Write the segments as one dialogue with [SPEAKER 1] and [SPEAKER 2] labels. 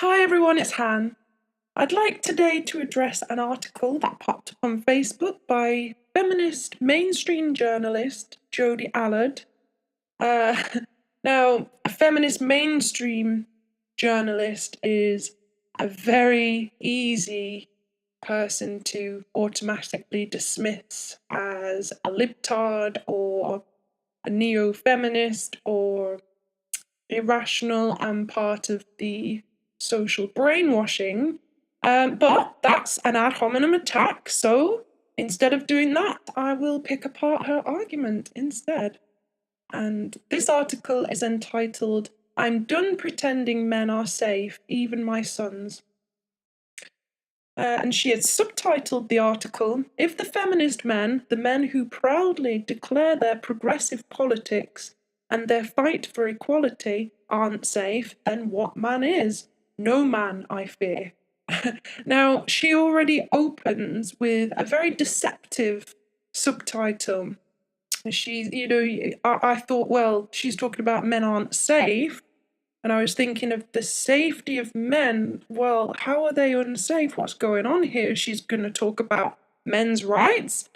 [SPEAKER 1] Hi everyone, it's Han. I'd like today to address an article that popped up on Facebook by feminist mainstream journalist Jody Allard. Uh, Now, a feminist mainstream journalist is a very easy person to automatically dismiss as a libtard or a neo-feminist or irrational and part of the social brainwashing. But that's an ad hominem attack, so instead of doing that, I will pick apart her argument instead. And this article is entitled, "I'm Done Pretending Men Are Safe, Even My Sons." And she has subtitled the article, "If the feminist men, the men who proudly declare their progressive politics and their fight for equality, aren't safe, then what man is? No man, I fear." Now, she already opens with a very deceptive subtitle. I thought, well, she's talking about men aren't safe. And I was thinking of the safety of men. Well, how are they unsafe? What's going on here? She's going to talk about men's rights.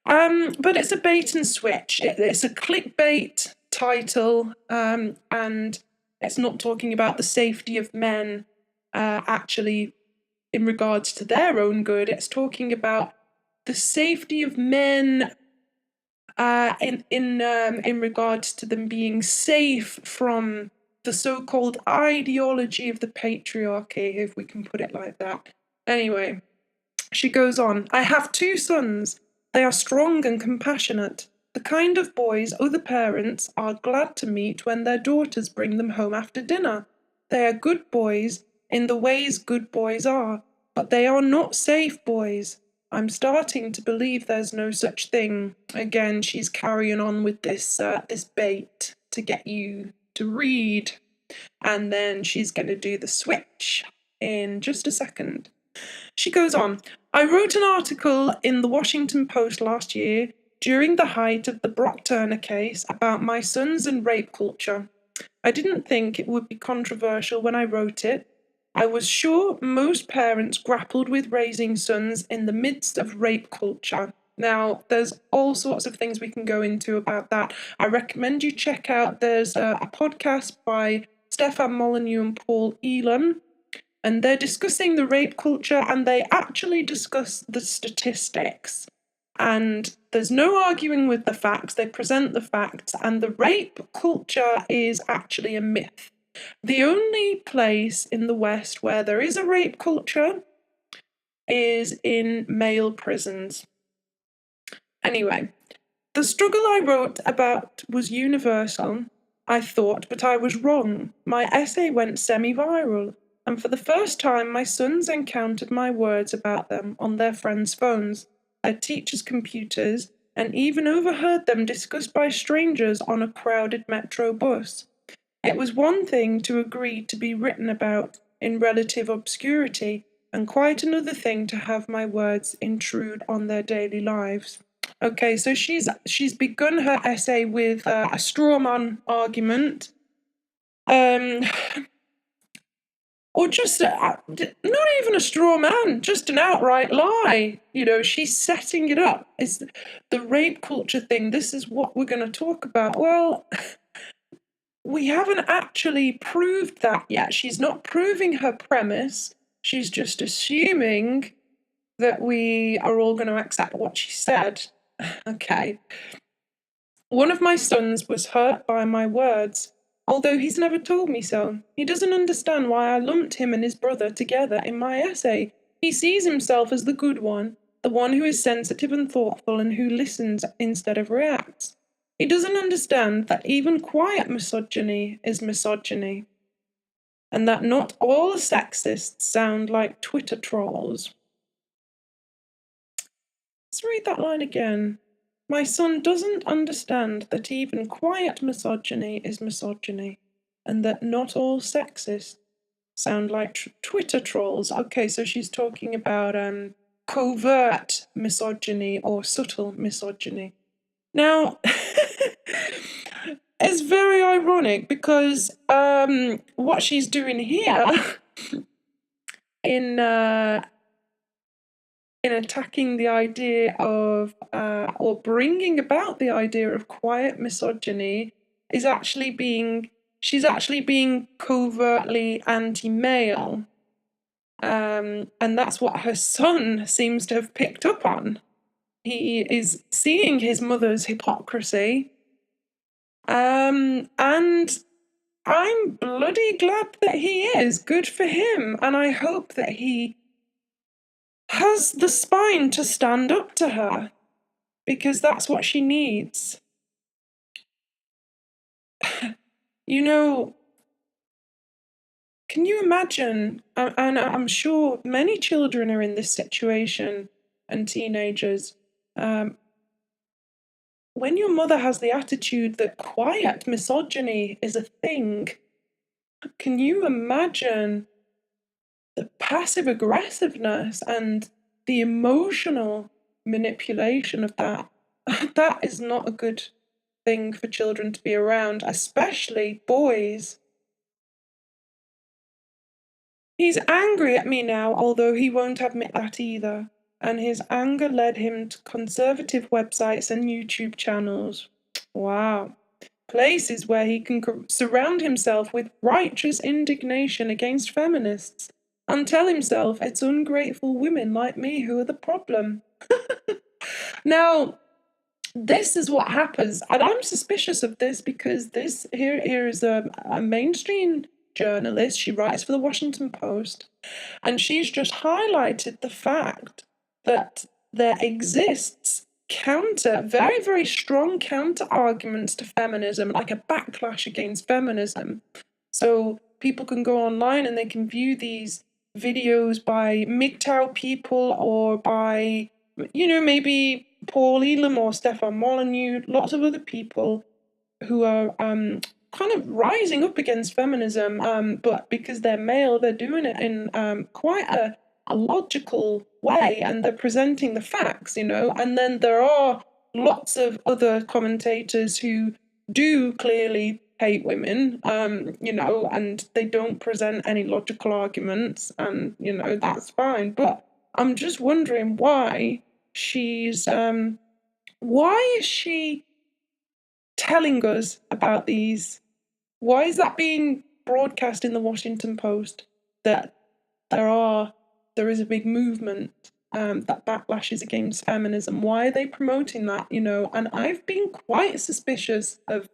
[SPEAKER 1] But it's a bait and switch. It's a clickbait title, and it's not talking about the safety of men actually in regards to their own good. It's talking about the safety of men in regards to them being safe from the so-called ideology of the patriarchy, if we can put it like that. Anyway, she goes on, "I have 2 sons. They are strong and compassionate, the kind of boys other parents are glad to meet when their daughters bring them home after dinner. They are good boys in the ways good boys are, but they are not safe boys. I'm starting to believe there's no such thing." Again, she's carrying on with this bait to get you to read, and then she's going to do the switch in just a second. She goes on, "I wrote an article in the Washington Post last year during the height of the Brock Turner case about my sons and rape culture. I didn't think it would be controversial when I wrote it. I was sure most parents grappled with raising sons in the midst of rape culture." Now, there's all sorts of things we can go into about that. I recommend you check out, there's a podcast by Stefan Molyneux and Paul Elam, and they're discussing the rape culture, and they actually discuss the statistics. And there's no arguing with the facts, they present the facts, and the rape culture is actually a myth. The only place in the West where there is a rape culture is in male prisons. Anyway, the struggle I wrote about was universal, I thought, but I was wrong. My essay went semi-viral, and for the first time my sons encountered my words about them on their friends' phones, their teachers' computers, and even overheard them discussed by strangers on a crowded metro bus. It was one thing to agree to be written about in relative obscurity, and quite another thing to have my words intrude on their daily lives. Okay, so she's begun her essay with a straw man argument, or just not even a straw man, just an outright lie. She's setting it up. It's the rape culture thing. This is what we're going to talk about. Well, we haven't actually proved that yet. She's not proving her premise. She's just assuming that we are all going to accept what she said. Okay. "One of my sons was hurt by my words, although he's never told me so. He doesn't understand why I lumped him and his brother together in my essay. He sees himself as the good one, the one who is sensitive and thoughtful and who listens instead of reacts. He doesn't understand that even quiet misogyny is misogyny, and that not all sexists sound like Twitter trolls." Let's read that line again. "My son doesn't understand that even quiet misogyny is misogyny, and that not all sexists sound like Twitter trolls." Okay, so she's talking about covert misogyny or subtle misogyny. Now, it's very ironic because what she's doing here in attacking the idea of or bringing about the idea of quiet misogyny is she's actually being covertly anti-male. And that's what her son seems to have picked up on. He is seeing his mother's hypocrisy. And I'm bloody glad that he is. Good for him. And I hope that he has the spine to stand up to her, because that's what she needs. You know, can you imagine? And I'm sure many children are in this situation, and teenagers. When your mother has the attitude that quiet misogyny is a thing, can you imagine the passive aggressiveness and the emotional manipulation of that? That is not a good thing for children to be around, especially boys. He's angry at me now, although he won't admit that either, and his anger led him to conservative websites and YouTube channels. Wow. Places where he can surround himself with righteous indignation against feminists and tell himself it's ungrateful women like me who are the problem. Now, this is what happens, and I'm suspicious of this because here is a mainstream journalist. She writes for the Washington Post, and she's just highlighted the fact that there exists very, very strong counter arguments to feminism, like a backlash against feminism. So people can go online and they can view these videos by MGTOW people or by, maybe Paul Elam or Stefan Molyneux, lots of other people who are kind of rising up against feminism, but because they're male, they're doing it in quite a logical way, and they're presenting the facts, and then there are lots of other commentators who do clearly hate women, and they don't present any logical arguments, and, that's fine. But I'm just wondering why is she telling us about these? Why is that being broadcast in the Washington Post that there is a big movement that backlashes against feminism? Why are they promoting that? And I've been quite suspicious of,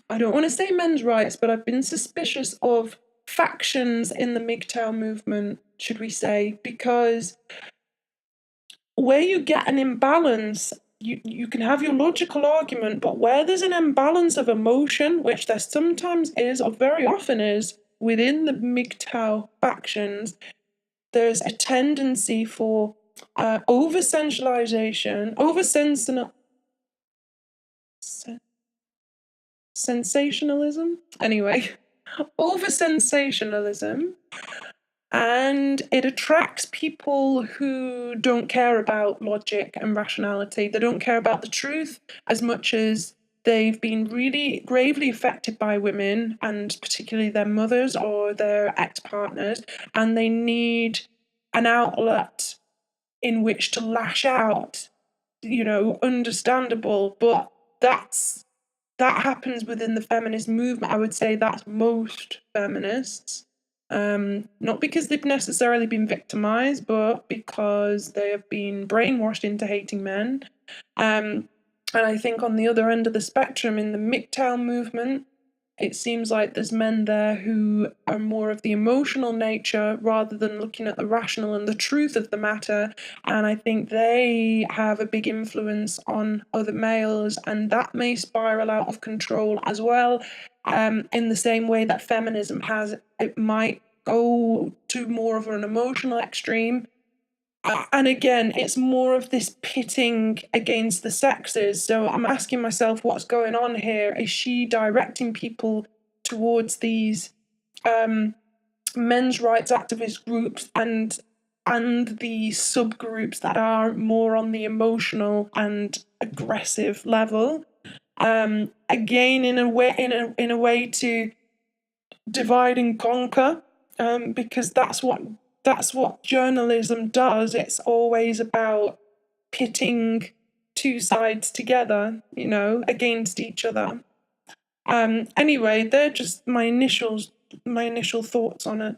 [SPEAKER 1] I don't want to say men's rights, but I've been suspicious of factions in the MGTOW movement, should we say, because where you get an imbalance, you can have your logical argument, but where there's an imbalance of emotion, which there sometimes is, or very often is, within the MGTOW factions, there's a tendency for over-sensualization, sensationalism? Anyway, over-sensationalism, and it attracts people who don't care about logic and rationality. They don't care about the truth as much as they've been really gravely affected by women, and particularly their mothers or their ex-partners, and they need an outlet in which to lash out. Understandable, but that happens within the feminist movement. I would say that's most feminists. Not because they've necessarily been victimized, but because they have been brainwashed into hating men. And I think on the other end of the spectrum, in the MGTOW movement, it seems like there's men there who are more of the emotional nature rather than looking at the rational and the truth of the matter. And I think they have a big influence on other males, and that may spiral out of control as well. In the same way that feminism has, it might go to more of an emotional extreme. And again, it's more of this pitting against the sexes. So I'm asking myself, what's going on here? Is she directing people towards these men's rights activist groups and the subgroups that are more on the emotional and aggressive level? Again, in a way to divide and conquer, because that's what journalism does. It's always about pitting two sides together, against each other. Anyway, they're just my initial thoughts on it.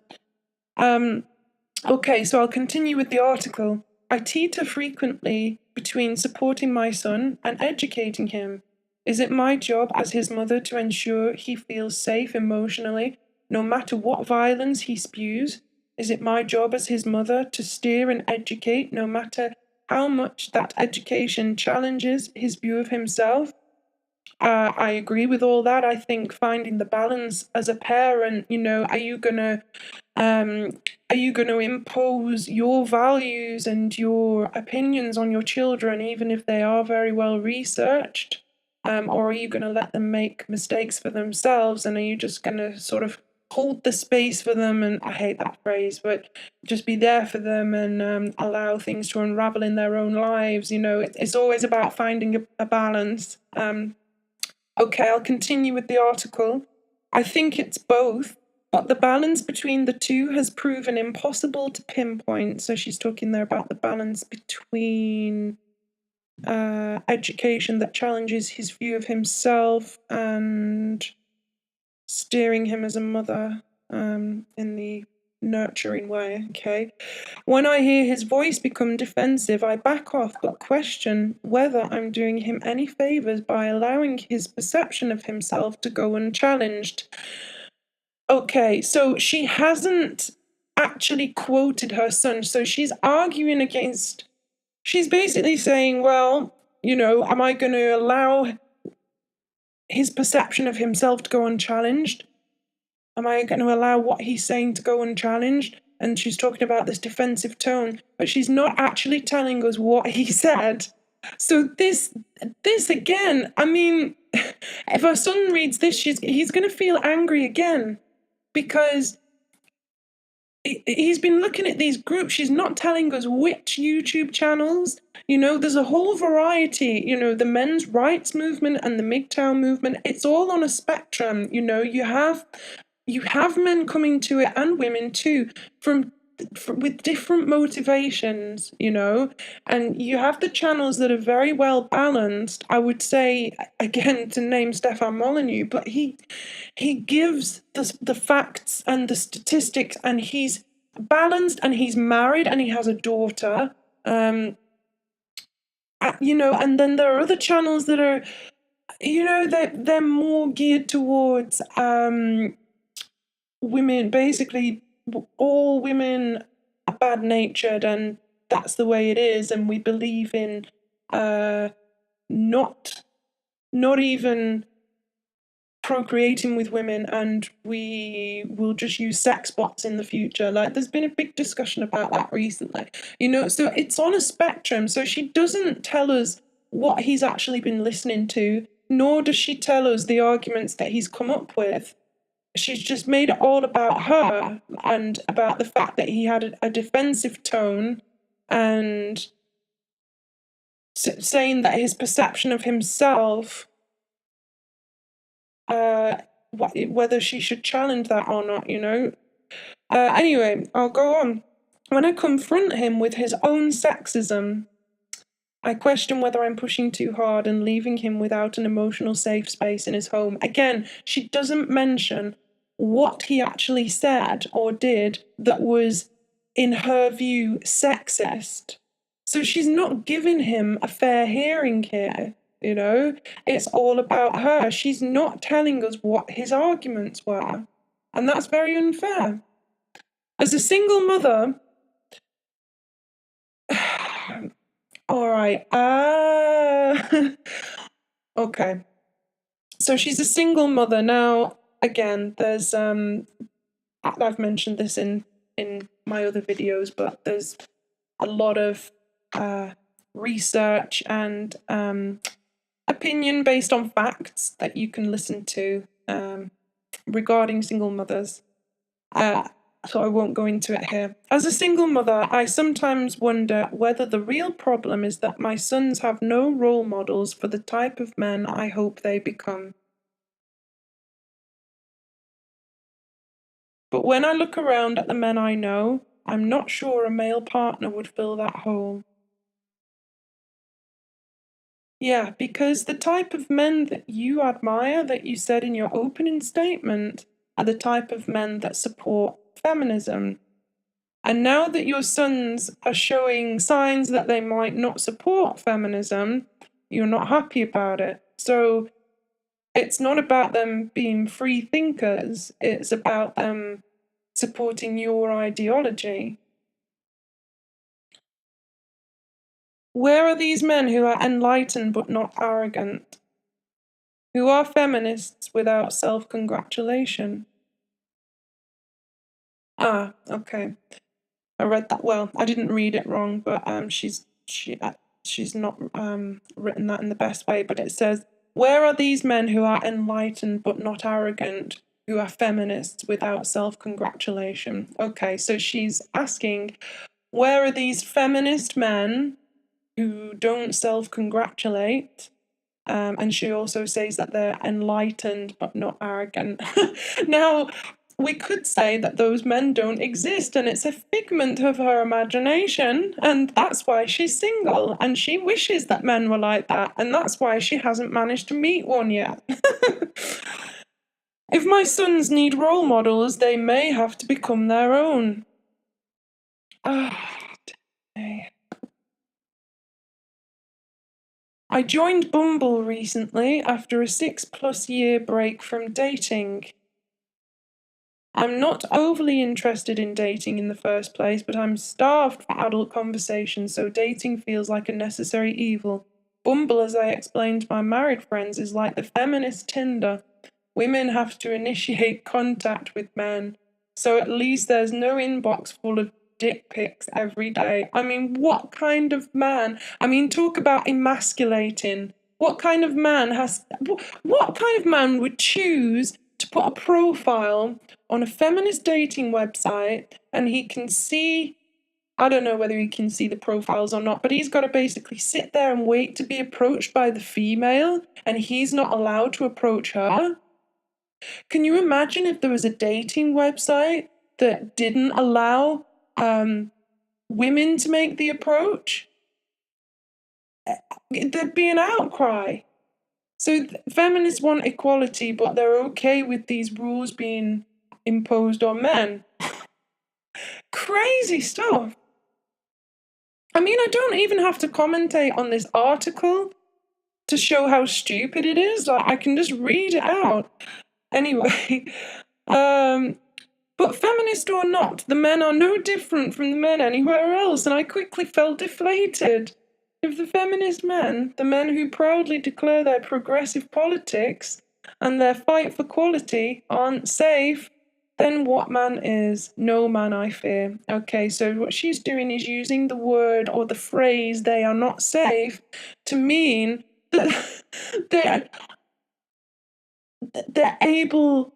[SPEAKER 1] Okay, so I'll continue with the article. I teeter frequently between supporting my son and educating him. Is it my job as his mother to ensure he feels safe emotionally, no matter what violence he spews? Is it my job as his mother to steer and educate, no matter how much that education challenges his view of himself? I agree with all that. I think finding the balance as a parent, are you gonna impose your values and your opinions on your children, even if they are very well researched? Or are you going to let them make mistakes for themselves? And are you just going to sort of hold the space for them? And I hate that phrase, but just be there for them and allow things to unravel in their own lives. It's always about finding a balance. Okay, I'll continue with the article. I think it's both, but the balance between the two has proven impossible to pinpoint. So she's talking there about the balance between education that challenges his view of himself and steering him as a mother in the nurturing way. Okay. When I hear his voice become defensive, I back off but question whether I'm doing him any favours by allowing his perception of himself to go unchallenged. Okay, so she hasn't actually quoted her son, so she's arguing against, she's basically saying, well, am I going to allow his perception of himself to go unchallenged? Am I going to allow what he's saying to go unchallenged? And she's talking about this defensive tone, but she's not actually telling us what he said. So this again, I mean, if her son reads this, he's going to feel angry again, because he's been looking at these groups. She's not telling us which YouTube channels. There's a whole variety. The men's rights movement and the MGTOW movement. It's all on a spectrum. You have men coming to it and women too, with different motivations, and you have the channels that are very well balanced. I would say, again, to name Stefan Molyneux, but he gives the facts and the statistics, and he's balanced, and he's married, and he has a daughter. And then there are other channels that are, they're more geared towards women, basically all women are bad-natured, and that's the way it is, and we believe in not even procreating with women, and we will just use sex bots in the future. Like, there's been a big discussion about that recently, so it's on a spectrum. So she doesn't tell us what he's actually been listening to, nor does she tell us the arguments that he's come up with. She's just made it all about her and about the fact that he had a defensive tone, and saying that his perception of himself, whether she should challenge that or not, Anyway, I'll go on. When I confront him with his own sexism, I question whether I'm pushing too hard and leaving him without an emotional safe space in his home. Again, she doesn't mention what he actually said or did that was, in her view, sexist. So she's not giving him a fair hearing here, It's all about her. She's not telling us what his arguments were. And that's very unfair. As a single mother... All right. Okay. So she's a single mother. Now, again, there's... I've mentioned this in my other videos, but there's a lot of research and opinion based on facts that you can listen to regarding single mothers. So I won't go into it here. As a single mother, I sometimes wonder whether the real problem is that my sons have no role models for the type of men I hope they become. But when I look around at the men I know, I'm not sure a male partner would fill that hole. Yeah, because the type of men that you admire, that you said in your opening statement, are the type of men that support feminism. And now that your sons are showing signs that they might not support feminism, you're not happy about it. So it's not about them being free thinkers, it's about them supporting your ideology. Where are these men who are enlightened but not arrogant? Who are feminists without self-congratulation? Ah, okay. I read that. Well, I didn't read it wrong, but she's not written that in the best way. But it says, "Where are these men who are enlightened but not arrogant, who are feminists without self-congratulation?" Okay, so she's asking, where are these feminist men who don't self-congratulate? And she also says that they're enlightened but not arrogant. Now, we could say that those men don't exist and it's a figment of her imagination, and that's why she's single and she wishes that men were like that, and that's why she hasn't managed to meet one yet. If my sons need role models, they may have to become their own. Okay. I joined Bumble recently after a 6+ year break from dating. I'm not overly interested in dating in the first place, but I'm starved for adult conversation, so dating feels like a necessary evil. Bumble, as I explained to my married friends, is like the feminist Tinder. Women have to initiate contact with men, so at least there's no inbox full of dick pics every day. I mean, what kind of man? I mean, talk about emasculating. What kind of man would choose to put a profile on a feminist dating website and he can see, I don't know whether he can see the profiles or not, but he's got to basically sit there and wait to be approached by the female and he's not allowed to approach her? Can you imagine if there was a dating website that didn't allow women to make the approach? There'd be an outcry. So feminists want equality, but they're okay with these rules being imposed on men. Crazy stuff. I mean, I don't even have to commentate on this article to show how stupid it is. Like, I can just read it out. Anyway, but feminist or not, the men are no different from the men anywhere else, and I quickly felt deflated. If the feminist men, the men who proudly declare their progressive politics and their fight for quality, aren't safe, then what man is? No man, I fear. Okay, so what she's doing is using the word or the phrase "they are not safe" to mean that they're able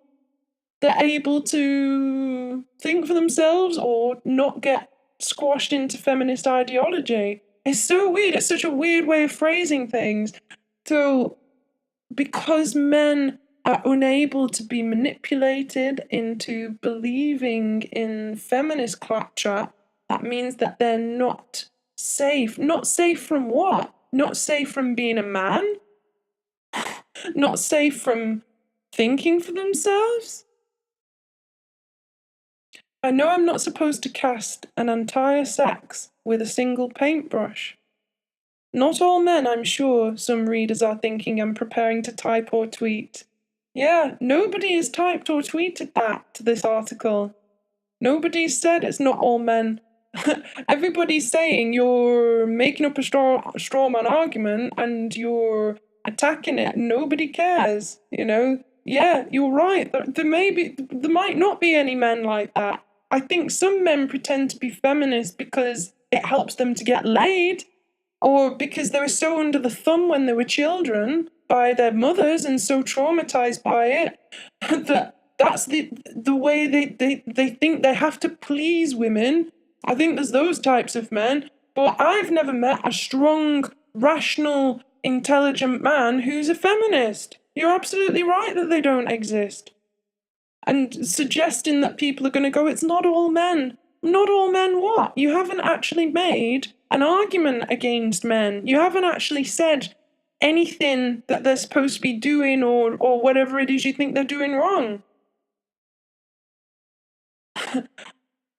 [SPEAKER 1] to think for themselves or not get squashed into feminist ideology. It's so weird. It's such a weird way of phrasing things. So, because men are unable to be manipulated into believing in feminist claptrap, that means that they're not safe. Not safe from what? Not safe from being a man? Not safe from thinking for themselves? I know I'm not supposed to cast an entire sex with a single paintbrush. Not all men, I'm sure, some readers are thinking I'm preparing to type or tweet. Yeah, nobody has typed or tweeted that to this article. Nobody's said it's not all men. Everybody's saying you're making up a straw man argument and you're attacking it. Nobody cares, you know? Yeah, you're right. There might not be any men like that. I think some men pretend to be feminist because it helps them to get laid, or because they were so under the thumb when they were children by their mothers and so traumatized by it that that's the way they think they have to please women. I think there's those types of men, but I've never met a strong, rational, intelligent man who's a feminist. You're absolutely right that they don't exist. and suggesting that people are going to go, it's not all men. Not all men what? You haven't actually made an argument against men. You haven't actually said anything that they're supposed to be doing or whatever it is you think they're doing wrong.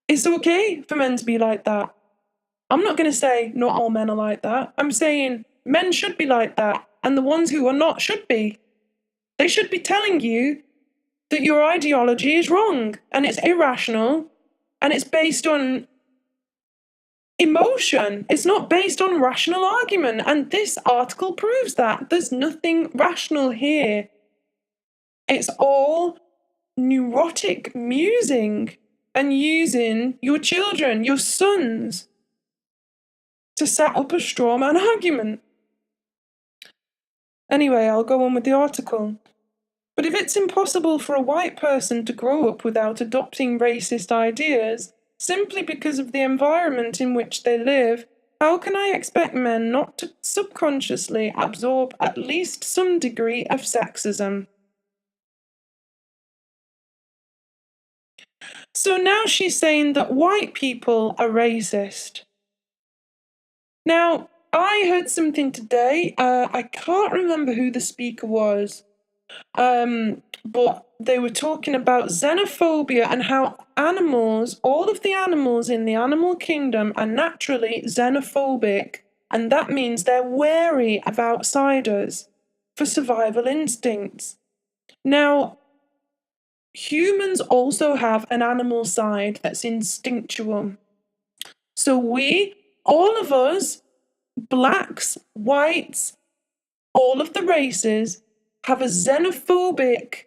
[SPEAKER 1] It's okay for men to be like that. I'm not going to say not all men are like that. I'm saying men should be like that, and the ones who are not should be. They should be telling you that your ideology is wrong and it's irrational and it's based on emotion. It's not based on rational argument. And this article proves that. There's nothing rational here. It's all neurotic musing and using your children, your sons, to set up a straw man argument. Anyway, I'll go on with the article. But if it's impossible for a white person to grow up without adopting racist ideas, simply because of the environment in which they live, how can I expect men not to subconsciously absorb at least some degree of sexism? So now she's saying that white people are racist. Now, I heard something today, I can't remember who the speaker was, but they were talking about xenophobia and how animals, all of the animals in the animal kingdom are naturally xenophobic, and that means they're wary of outsiders for survival instincts. Now, humans also have an animal side that's instinctual. So we, all of us, blacks, whites, all of the races, have a xenophobic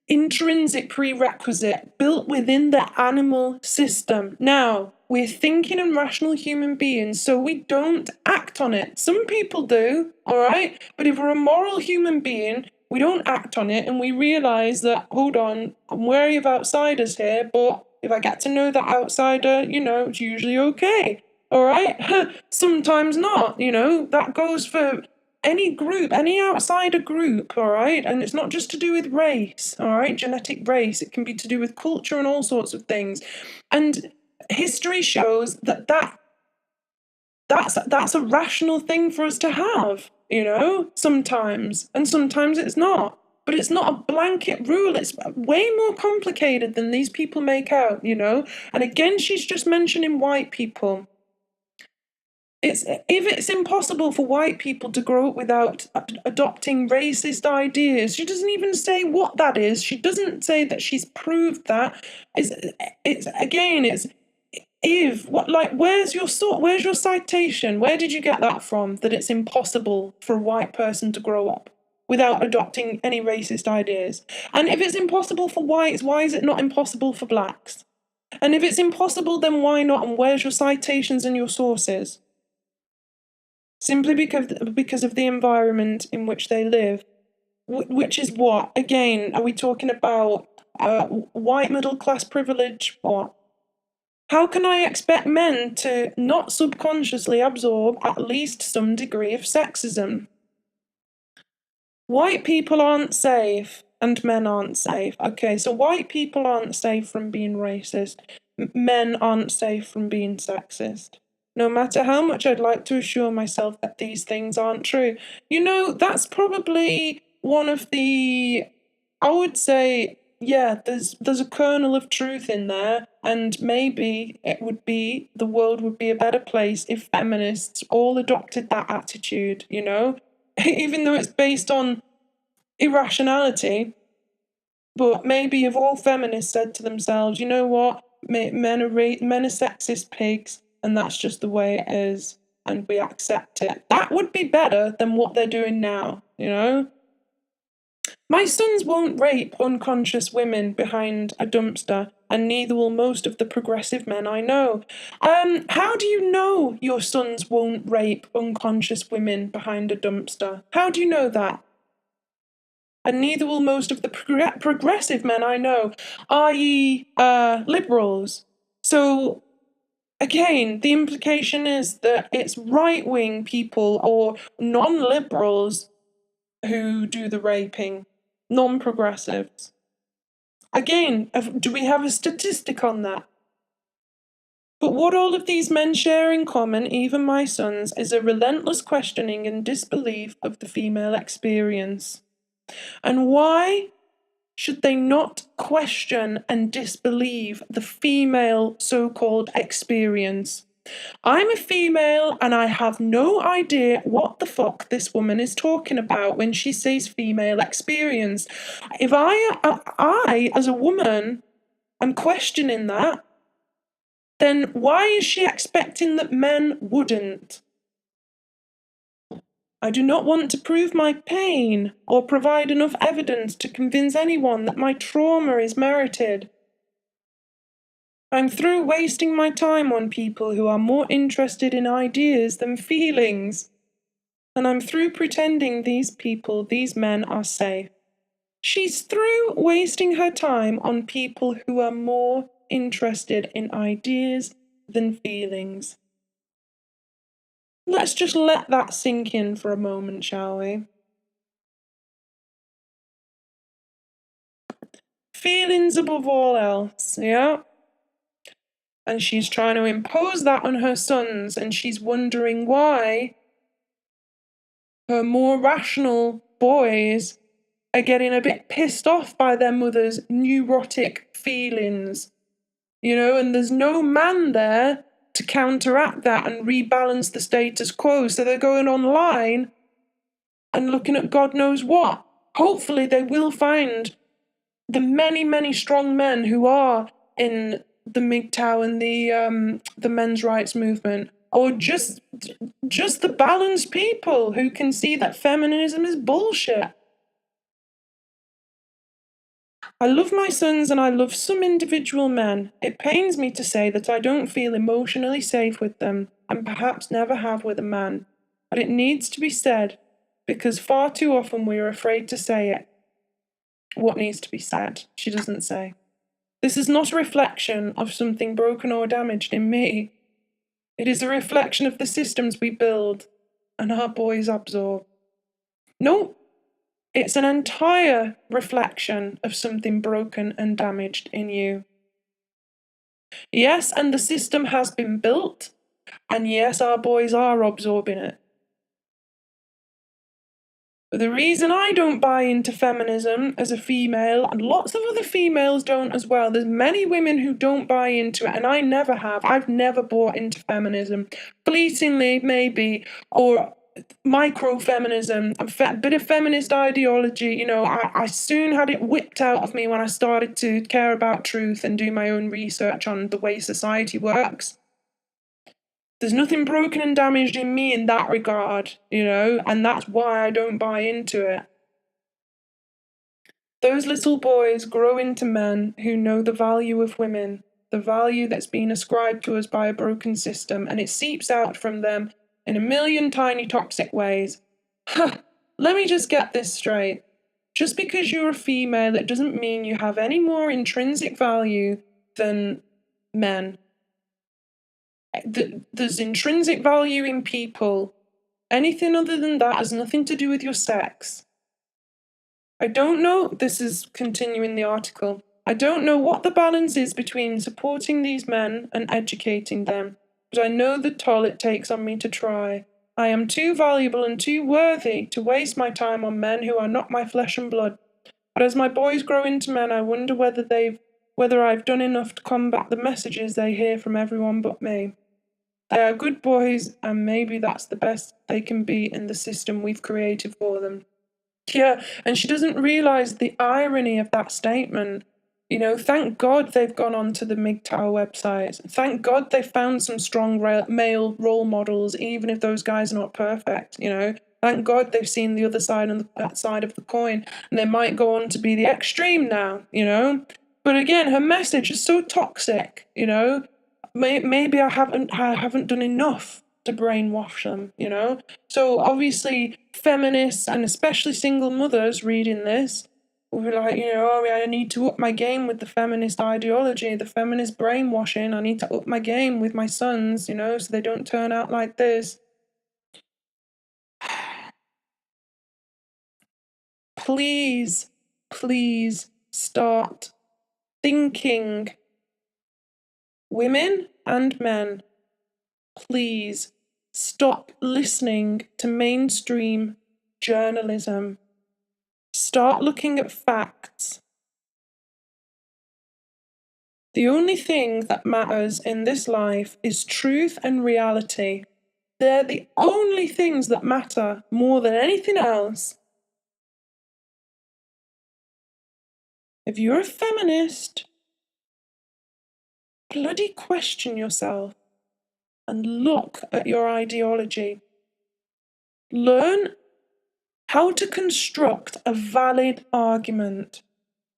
[SPEAKER 1] intrinsic prerequisite built within the animal system. Now, we're thinking and rational human beings, so we don't act on it. Some people do, all right? But if we're a moral human being, we don't act on it and we realise that, hold on, I'm wary of outsiders here, but if I get to know that outsider, it's usually okay. All right? Sometimes not, that goes for any group, any outsider group, all right? And it's not just to do with race, all right? Genetic race. It can be to do with culture and all sorts of things. And history shows that's a rational thing for us to have, sometimes. And sometimes it's not. But it's not a blanket rule. It's way more complicated than these people make out, And again, she's just mentioning white people. If it's impossible for white people to grow up without adopting racist ideas, she doesn't even say what that is. She doesn't say that she's proved that. Where's your citation? Where did you get that from? That it's impossible for a white person to grow up without adopting any racist ideas. And if it's impossible for whites, why is it not impossible for blacks? And if it's impossible, then why not? And where's your citations and your sources? Simply because of the environment in which they live. Which is what? Again, are we talking about white middle class privilege? What? How can I expect men to not subconsciously absorb at least some degree of sexism? White people aren't safe and men aren't safe. Okay, so white people aren't safe from being racist. Men aren't safe from being sexist. No matter how much I'd like to assure myself that these things aren't true. That's probably one of the, I would say, yeah, there's a kernel of truth in there, and maybe the world would be a better place if feminists all adopted that attitude, even though it's based on irrationality. But maybe if all feminists said to themselves, you know what, men are sexist pigs, and that's just the way it is, and we accept it. That would be better than what they're doing now, My sons won't rape unconscious women behind a dumpster, and neither will most of the progressive men I know. How do you know your sons won't rape unconscious women behind a dumpster? How do you know that? And neither will most of the progressive men I know, i.e., liberals. So, again, the implication is that it's right-wing people or non-liberals who do the raping, non-progressives. Again, do we have a statistic on that? But what all of these men share in common, even my sons, is a relentless questioning and disbelief of the female experience. And why should they not question and disbelieve the female so-called experience? I'm a female and I have no idea what the fuck this woman is talking about when she says female experience. If I as a woman, am questioning that, then why is she expecting that men wouldn't? I do not want to prove my pain or provide enough evidence to convince anyone that my trauma is merited. I'm through wasting my time on people who are more interested in ideas than feelings. And I'm through pretending these people, these men, are safe. She's through wasting her time on people who are more interested in ideas than feelings. Let's just let that sink in for a moment, shall we? Feelings above all else, yeah? And she's trying to impose that on her sons, and she's wondering why her more rational boys are getting a bit pissed off by their mother's neurotic feelings. You know, and there's no man there to counteract that and rebalance the status quo. So they're going online and looking at God knows what. Hopefully they will find the many, many strong men who are in the MGTOW and the men's rights movement, or just the balanced people who can see that feminism is bullshit. I love my sons and I love some individual men. It pains me to say that I don't feel emotionally safe with them, and perhaps never have with a man. But it needs to be said, because far too often we are afraid to say it. What needs to be said, she doesn't say. This is not a reflection of something broken or damaged in me. It is a reflection of the systems we build and our boys absorb. No, it's an entire reflection of something broken and damaged in you. Yes, and the system has been built, and yes, our boys are absorbing it. But the reason I don't buy into feminism as a female, and lots of other females don't as well, there's many women who don't buy into it, and I never have. I've never bought into feminism. Fleetingly, maybe, or micro-feminism, a bit of feminist ideology, you know, I soon had it whipped out of me when I started to care about truth and do my own research on the way society works. There's nothing broken and damaged in me in that regard, you know, and that's why I don't buy into it. Those little boys grow into men who know the value of women, the value that's been ascribed to us by a broken system, and it seeps out from them in a million tiny toxic ways. Let me just get this straight. Just because you're a female, it doesn't mean you have any more intrinsic value than men. There's intrinsic value in people. Anything other than that has nothing to do with your sex. I don't know, this is continuing the article, I don't know what the balance is between supporting these men and educating them, but I know the toll it takes on me to try. I am too valuable and too worthy to waste my time on men who are not my flesh and blood. But as my boys grow into men, I wonder whether I've done enough to combat the messages they hear from everyone but me. They are good boys, and maybe that's the best they can be in the system we've created for them. Yeah, and she doesn't realise the irony of that statement. You know, thank God they've gone onto the MGTOW website. Thank God they found some strong male role models, even if those guys are not perfect, you know. Thank God they've seen the other side and that side of the coin, and they might go on to be the extreme now, you know. But again, her message is so toxic, you know. Maybe I haven't done enough to brainwash them, you know. So obviously, feminists and especially single mothers reading this will be like, you know, oh, I need to up my game with the feminist ideology, the feminist brainwashing. I need to up my game with my sons, you know, so they don't turn out like this. Please, please start thinking women and men, please stop listening to mainstream journalism. Start looking at facts. The only thing that matters in this life is truth and reality. They're the only things that matter more than anything else. If you're a feminist, bloody question yourself and look at your ideology. Learn how to construct a valid argument.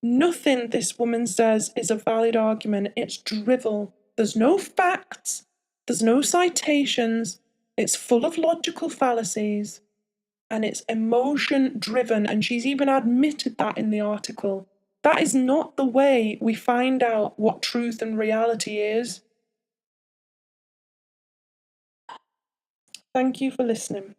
[SPEAKER 1] Nothing this woman says is a valid argument. It's drivel. There's no facts. There's no citations. It's full of logical fallacies. And it's emotion-driven. And she's even admitted that in the article. That is not the way we find out what truth and reality is. Thank you for listening.